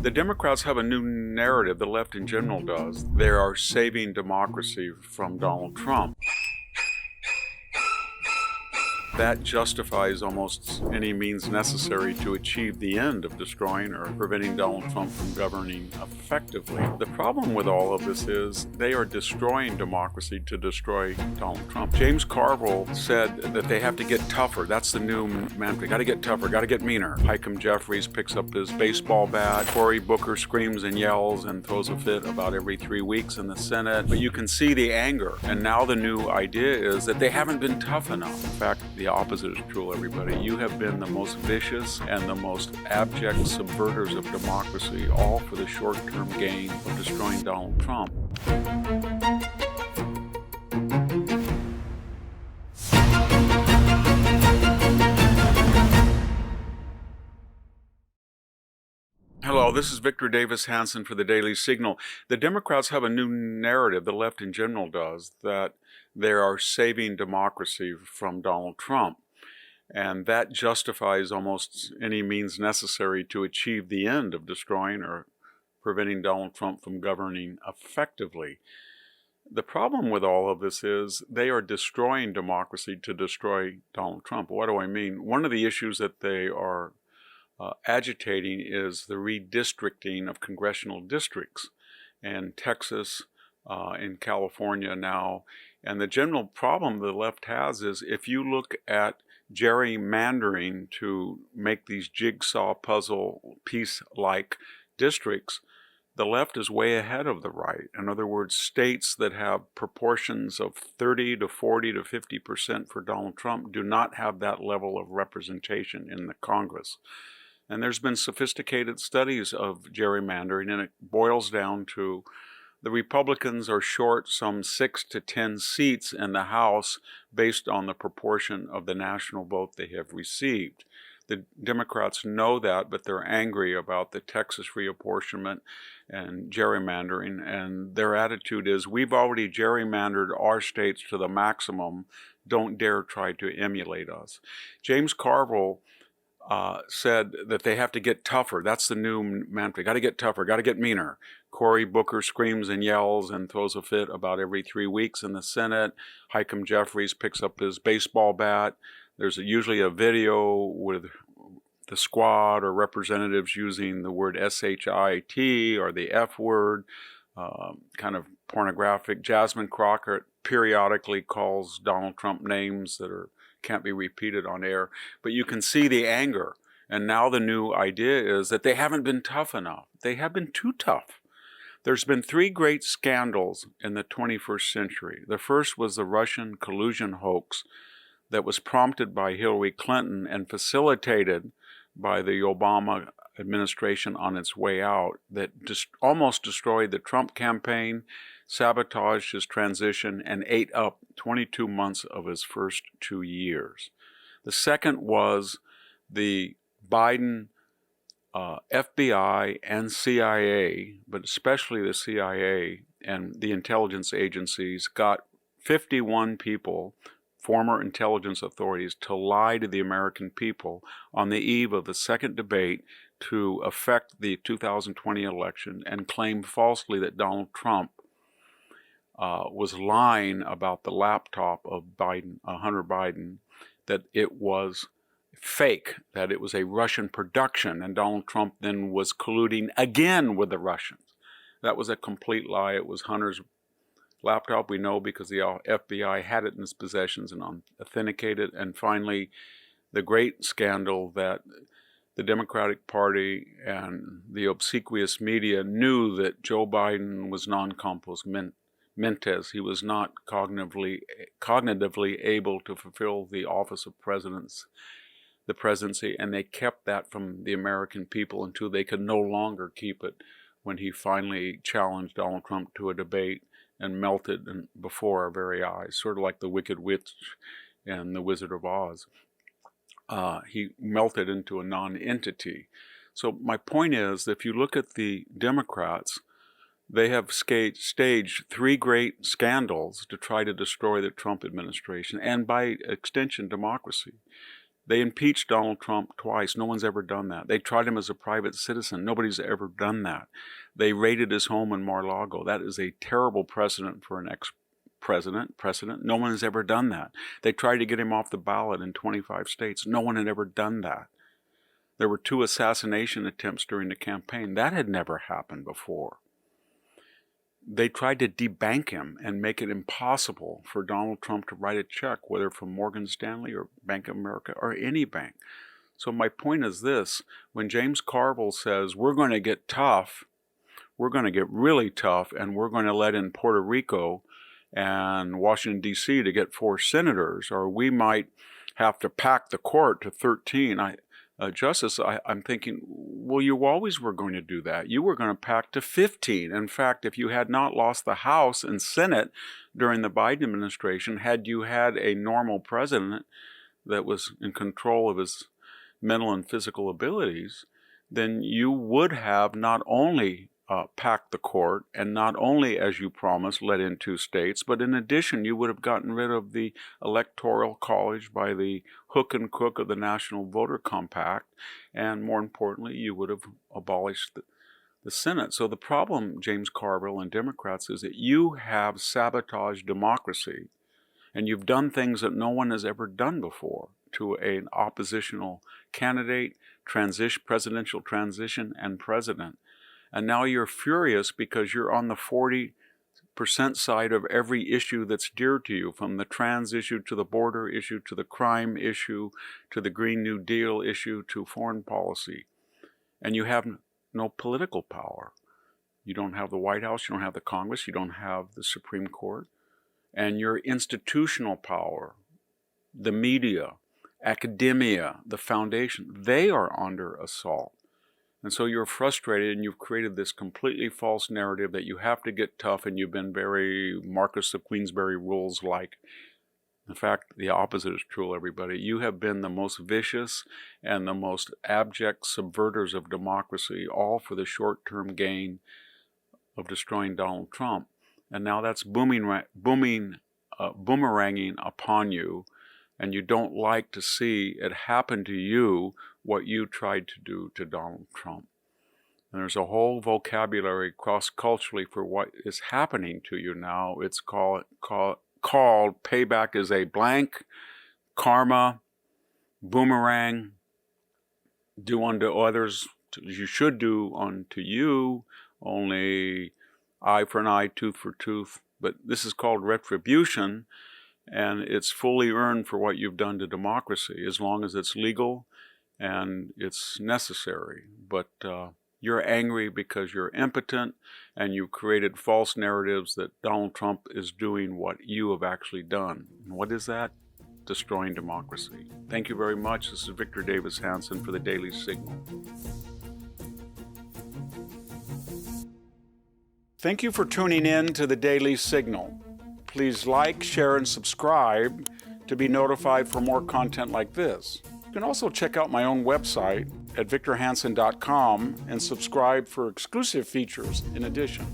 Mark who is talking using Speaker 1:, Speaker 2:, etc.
Speaker 1: The Democrats have a new narrative, the left in general does. They are saving democracy from Donald Trump. That justifies almost any means necessary to achieve the end of destroying or preventing Donald Trump from governing effectively. The problem with all of this is they are destroying democracy to destroy Donald Trump. James Carville said that they have to get tougher. That's the new mantra. Got to get tougher, got to get meaner. Hikem Jeffries picks up his baseball bat. Cory Booker screams and yells and throws a fit about every 3 weeks in the Senate. But you can see the anger. And now the new idea is that they haven't been tough enough. In fact, the opposite is true, everybody. You have been the most vicious and the most abject subverters of democracy, all for the short-term gain of destroying Donald Trump. Hello, this is Victor Davis Hanson for the Daily Signal. The Democrats have a new narrative, the left in general does, that they are saving democracy from Donald Trump. And that justifies almost any means necessary to achieve the end of destroying or preventing Donald Trump from governing effectively. The problem with all of this is they are destroying democracy to destroy Donald Trump. What do I mean? One of the issues that they are agitating is the redistricting of congressional districts in Texas, in California now. And the general problem the left has is if you look at gerrymandering to make these jigsaw puzzle piece-like districts, the left is way ahead of the right. In other words, states that have proportions of 30 to 40 to 50% for Donald Trump do not have that level of representation in the Congress. And there's been sophisticated studies of gerrymandering, and it boils down to the Republicans are short some 6 to 10 seats in the House based on the proportion of the national vote they have received. The Democrats know that, but they're angry about the Texas reapportionment and gerrymandering, and their attitude is, we've already gerrymandered our states to the maximum, don't dare try to emulate us. James Carville said that they have to get tougher. That's the new mantra. Got to get tougher, got to get meaner. Cory Booker screams and yells and throws a fit about every 3 weeks in the Senate. Hikem Jeffries picks up his baseball bat. There's usually a video with the squad or representatives using the word shit or the F word, kind of pornographic. Jasmine Crockett periodically calls Donald Trump names that can't be repeated on air. But you can see the anger. And now the new idea is that they haven't been tough enough. They have been too tough. There's been 3 great scandals in the 21st century. The first was the Russian collusion hoax that was prompted by Hillary Clinton and facilitated by the Obama administration on its way out, that almost destroyed the Trump campaign, sabotaged his transition, and ate up 22 months of his first 2 years. The second was the Biden FBI and CIA, but especially the CIA and the intelligence agencies, got 51 people, former intelligence authorities, to lie to the American people on the eve of the second debate to affect the 2020 election and claim falsely that Donald Trump was lying about the laptop of Hunter Biden, that it was fake, that it was a Russian production, and Donald Trump then was colluding again with the Russians. That was a complete lie. It was Hunter's laptop, we know, because the FBI had it in its possessions and authenticated. And finally, the great scandal that the Democratic Party and the obsequious media knew that Joe Biden was non compos mentis. He was not cognitively able to fulfill the office of the presidency, and they kept that from the American people until they could no longer keep it when he finally challenged Donald Trump to a debate and melted before our very eyes, sort of like the Wicked Witch and the Wizard of Oz. He melted into a non-entity. So my point is, if you look at the Democrats, they have staged 3 great scandals to try to destroy the Trump administration and, by extension, democracy. They impeached Donald Trump twice. No one's ever done that. They tried him as a private citizen. Nobody's ever done that. They raided his home in Mar-a-Lago. That is a terrible precedent for an ex-president. No one has ever done that. They tried to get him off the ballot in 25 states. No one had ever done that. There were 2 assassination attempts during the campaign. That had never happened before. They tried to debank him and make it impossible for Donald Trump to write a check, whether from Morgan Stanley or Bank of America or any bank. So my point is this: when James Carville says we're going to get tough, we're going to get really tough, and we're going to let in Puerto Rico and Washington, D.C. to get 4 senators, or we might have to pack the court to 13, Justice, I'm thinking, well, you always were going to do that. You were going to pack to 15. In fact, if you had not lost the House and Senate during the Biden administration, had you had a normal president that was in control of his mental and physical abilities, then you would have not only packed the court and not only, as you promised, let in 2 states, but in addition, you would have gotten rid of the Electoral College by the hook and crook of the National Voter Compact, and more importantly, you would have abolished the Senate. So the problem, James Carville and Democrats, is that you have sabotaged democracy, and you've done things that no one has ever done before to an oppositional candidate, presidential transition, and president. And now you're furious because you're on the 40% side of every issue that's dear to you, from the trans issue to the border issue to the crime issue to the Green New Deal issue to foreign policy. And you have no political power. You don't have the White House, you don't have the Congress, you don't have the Supreme Court. And your institutional power, the media, academia, the foundation, they are under assault. And so you're frustrated, and you've created this completely false narrative that you have to get tough, and you've been very Marcus of Queensberry rules-like. In fact, the opposite is true, everybody. You have been the most vicious and the most abject subverters of democracy, all for the short-term gain of destroying Donald Trump. And now that's boomeranging upon you, and you don't like to see it happen to you what you tried to do to Donald Trump. And there's a whole vocabulary cross-culturally for what is happening to you now. It's called payback is a blank, karma, boomerang, do unto others as you should do unto you, only eye for an eye, tooth for tooth. But this is called retribution, and it's fully earned for what you've done to democracy, as long as it's legal and it's necessary. But you're angry because you're impotent, and you've created false narratives that Donald Trump is doing what you have actually done. And what is that? Destroying democracy. Thank you very much. This is Victor Davis Hanson for the Daily Signal. Thank you for tuning in to the Daily Signal. Please like, share, and subscribe to be notified for more content like this. You can also check out my own website at victorhanson.com and subscribe for exclusive features in addition.